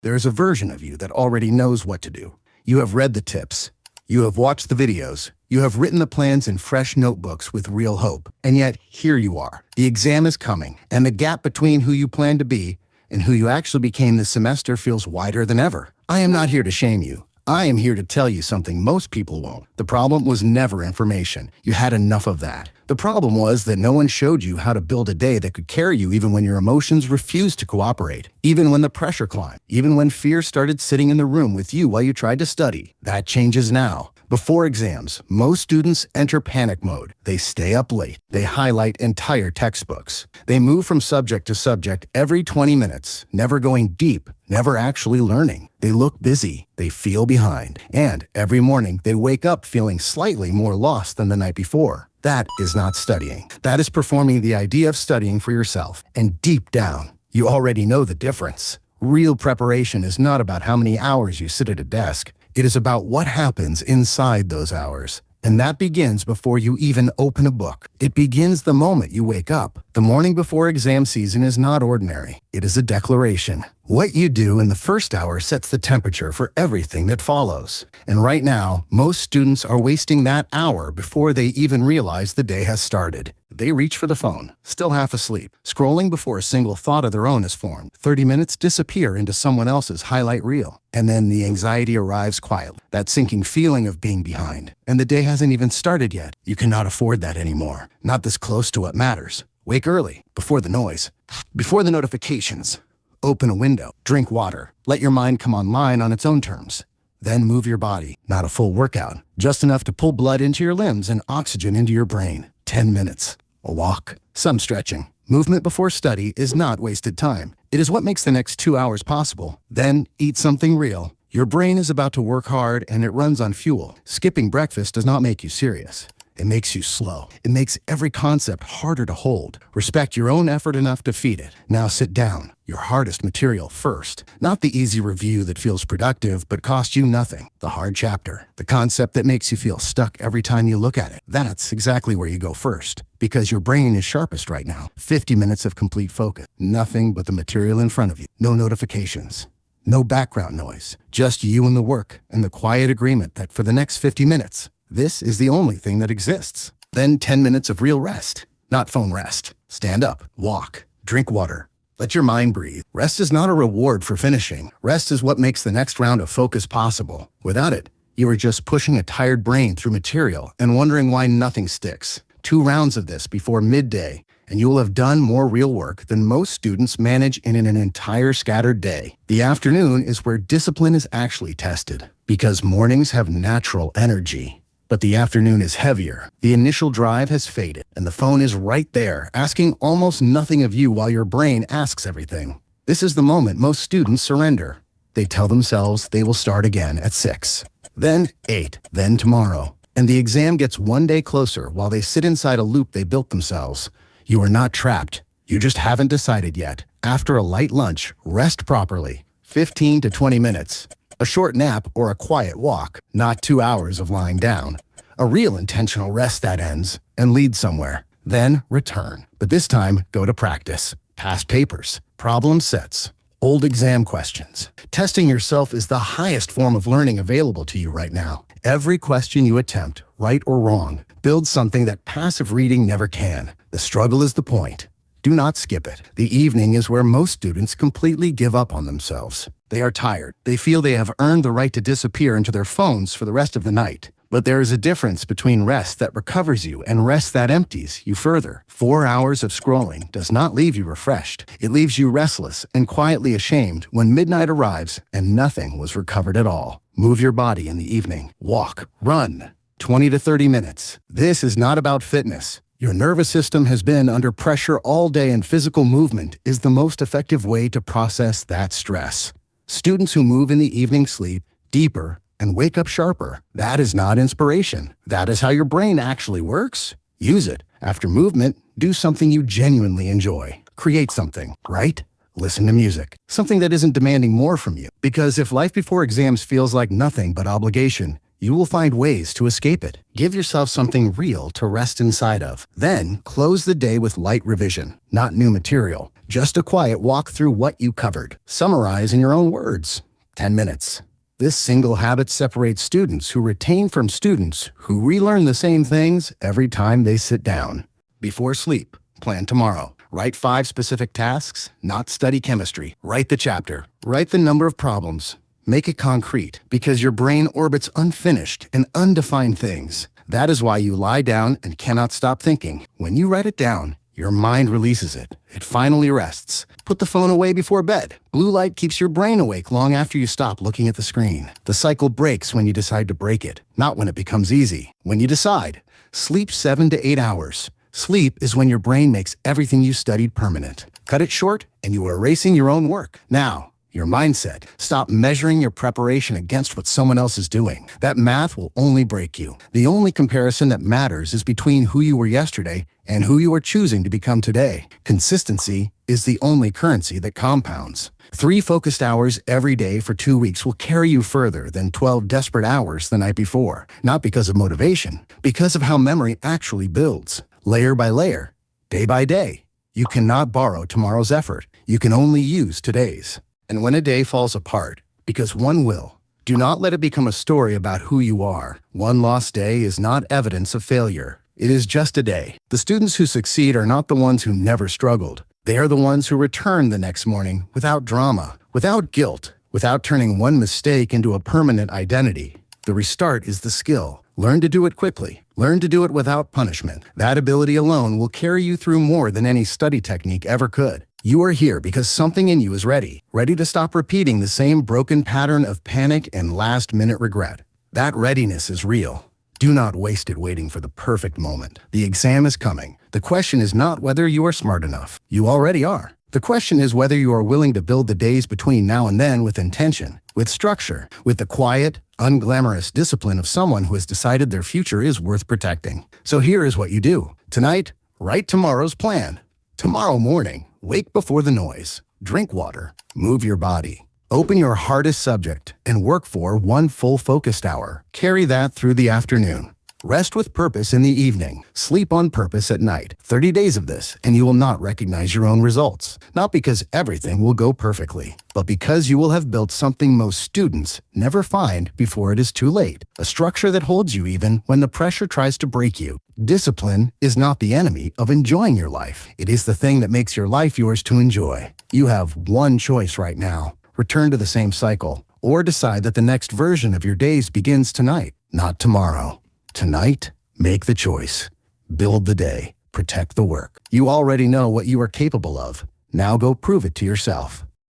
There is a version of you that already knows what to do. You have read the tips. You have watched the videos. You have written the plans in fresh notebooks with real hope. And yet, here you are. The exam is coming, and the gap between who you plan to be and who you actually became this semester feels wider than ever. I am not here to shame you. I am here to tell you something most people won't. The problem was never information. You had enough of that. The problem was that no one showed you how to build a day that could carry you even when your emotions refused to cooperate, even when the pressure climbed, even when fear started sitting in the room with you while you tried to study. That changes now. Before exams, most students enter panic mode. They stay up late. They highlight entire textbooks. They move from subject to subject every 20 minutes, never going deep, never actually learning. They look busy. They feel behind. And every morning, they wake up feeling slightly more lost than the night before. That is not studying. That is performing the idea of studying for yourself. And deep down, you already know the difference. Real preparation is not about how many hours you sit at a desk. It is about what happens inside those hours. And that begins before you even open a book. It begins the moment you wake up. The morning before exam season is not ordinary. It is a declaration. What you do in the first hour sets the temperature for everything that follows. And right now, most students are wasting that hour before they even realize the day has started. They reach for the phone, still half asleep, scrolling before a single thought of their own is formed. 30 minutes disappear into someone else's highlight reel. And then the anxiety arrives quietly, that sinking feeling of being behind. And the day hasn't even started yet. You cannot afford that anymore. Not this close to what matters. Wake early, before the noise, before the notifications. Open a window, drink water, let your mind come online on its own terms. Then move your body, not a full workout, just enough to pull blood into your limbs and oxygen into your brain. 10 minutes, a walk, some stretching. Movement before study is not wasted time. It is what makes the next 2 hours possible. Then eat something real. Your brain is about to work hard and it runs on fuel. Skipping breakfast does not make you serious. It makes you slow. It makes every concept harder to hold. Respect your own effort enough to feed it. Now sit down. Your hardest material first. Not the easy review that feels productive but costs you nothing. The hard chapter. The concept that makes you feel stuck every time you look at it. That's exactly where you go first. Because your brain is sharpest right now. 50 minutes of complete focus. Nothing but the material in front of you. No notifications. No background noise. Just you and the work and the quiet agreement that for the next 50 minutes, this is the only thing that exists. Then 10 minutes of real rest. Not phone rest. Stand up, walk, drink water. Let your mind breathe. Rest is not a reward for finishing. Rest is what makes the next round of focus possible. Without it, you are just pushing a tired brain through material and wondering why nothing sticks. 2 rounds of this before midday, and you will have done more real work than most students manage in an entire scattered day. The afternoon is where discipline is actually tested, because mornings have natural energy. But the afternoon is heavier. The initial drive has faded, and the phone is right there, asking almost nothing of you while your brain asks everything. This is the moment most students surrender. They tell themselves they will start again at 6, then 8, then tomorrow. And the exam gets one day closer while they sit inside a loop they built themselves. You are not trapped. You just haven't decided yet. After a light lunch, rest properly. 15 to 20 minutes. A short nap or a quiet walk, not 2 hours of lying down. A real intentional rest that ends and leads somewhere. Then return. But this time, go to practice. Past papers, problem sets, old exam questions. Testing yourself is the highest form of learning available to you right now. Every question you attempt, right or wrong, builds something that passive reading never can. The struggle is the point. Do not skip it. The evening is where most students completely give up on themselves. They are tired. They feel they have earned the right to disappear into their phones for the rest of the night. But there is a difference between rest that recovers you and rest that empties you further. 4 hours of scrolling does not leave you refreshed. It leaves you restless and quietly ashamed when midnight arrives and nothing was recovered at all. Move your body in the evening. Walk, run, 20 to 30 minutes. This is not about fitness. Your nervous system has been under pressure all day, and physical movement is the most effective way to process that stress. Students who move in the evening sleep deeper and wake up sharper. That is not inspiration. That is how your brain actually works. Use it. After movement, do something you genuinely enjoy. Create something, right? Listen to music. Something that isn't demanding more from you. Because if life before exams feels like nothing but obligation, you will find ways to escape it. Give yourself something real to rest inside of. Then, close the day with light revision, not new material. Just a quiet walk through what you covered. Summarize in your own words. 10 minutes. This single habit separates students who retain from students who relearn the same things every time they sit down. Before sleep, plan tomorrow. Write 5 specific tasks, not study chemistry. Write the chapter. Write the number of problems. Make it concrete, because your brain orbits unfinished and undefined things. That is why you lie down and cannot stop thinking. When you write it down, your mind releases it. It finally rests. Put the phone away before bed. Blue light keeps your brain awake long after you stop looking at the screen. The cycle breaks when you decide to break it, not when it becomes easy. When you decide, sleep 7 to 8 hours. Sleep is when your brain makes everything you studied permanent. Cut it short, and you are erasing your own work. Now, your mindset. Stop measuring your preparation against what someone else is doing. That math will only break you. The only comparison that matters is between who you were yesterday and who you are choosing to become today. Consistency is the only currency that compounds. 3 focused hours every day for 2 weeks will carry you further than 12 desperate hours the night before. Not because of motivation, because of how memory actually builds. Layer by layer, day by day. You cannot borrow tomorrow's effort. You can only use today's. And when a day falls apart, because one will, do not let it become a story about who you are. One lost day is not evidence of failure. It is just a day. The students who succeed are not the ones who never struggled. They are the ones who return the next morning without drama, without guilt, without turning one mistake into a permanent identity. The restart is the skill. Learn to do it quickly. Learn to do it without punishment. That ability alone will carry you through more than any study technique ever could. You are here because something in you is ready to stop repeating the same broken pattern of panic and last-minute regret. That readiness is real. Do not waste it waiting for the perfect moment. The exam is coming. The question is not whether you are smart enough. You already are. The question is whether you are willing to build the days between now and then with intention, with structure, with the quiet, unglamorous discipline of someone who has decided their future is worth protecting. So here is what you do. Tonight, write tomorrow's plan. Tomorrow morning, wake before the noise. Drink water. Move your body. Open your hardest subject and work for 1 full focused hour. Carry that through the afternoon. Rest with purpose in the evening. Sleep on purpose at night. 30 days of this, and you will not recognize your own results. Not because everything will go perfectly, but because you will have built something most students never find before it is too late. A structure that holds you even when the pressure tries to break you. Discipline is not the enemy of enjoying your life. It is the thing that makes your life yours to enjoy. You have one choice right now. Return to the same cycle, or decide that the next version of your days begins tonight, not tomorrow. Tonight, make the choice. Build the day. Protect the work. You already know what you are capable of. Now go prove it to yourself.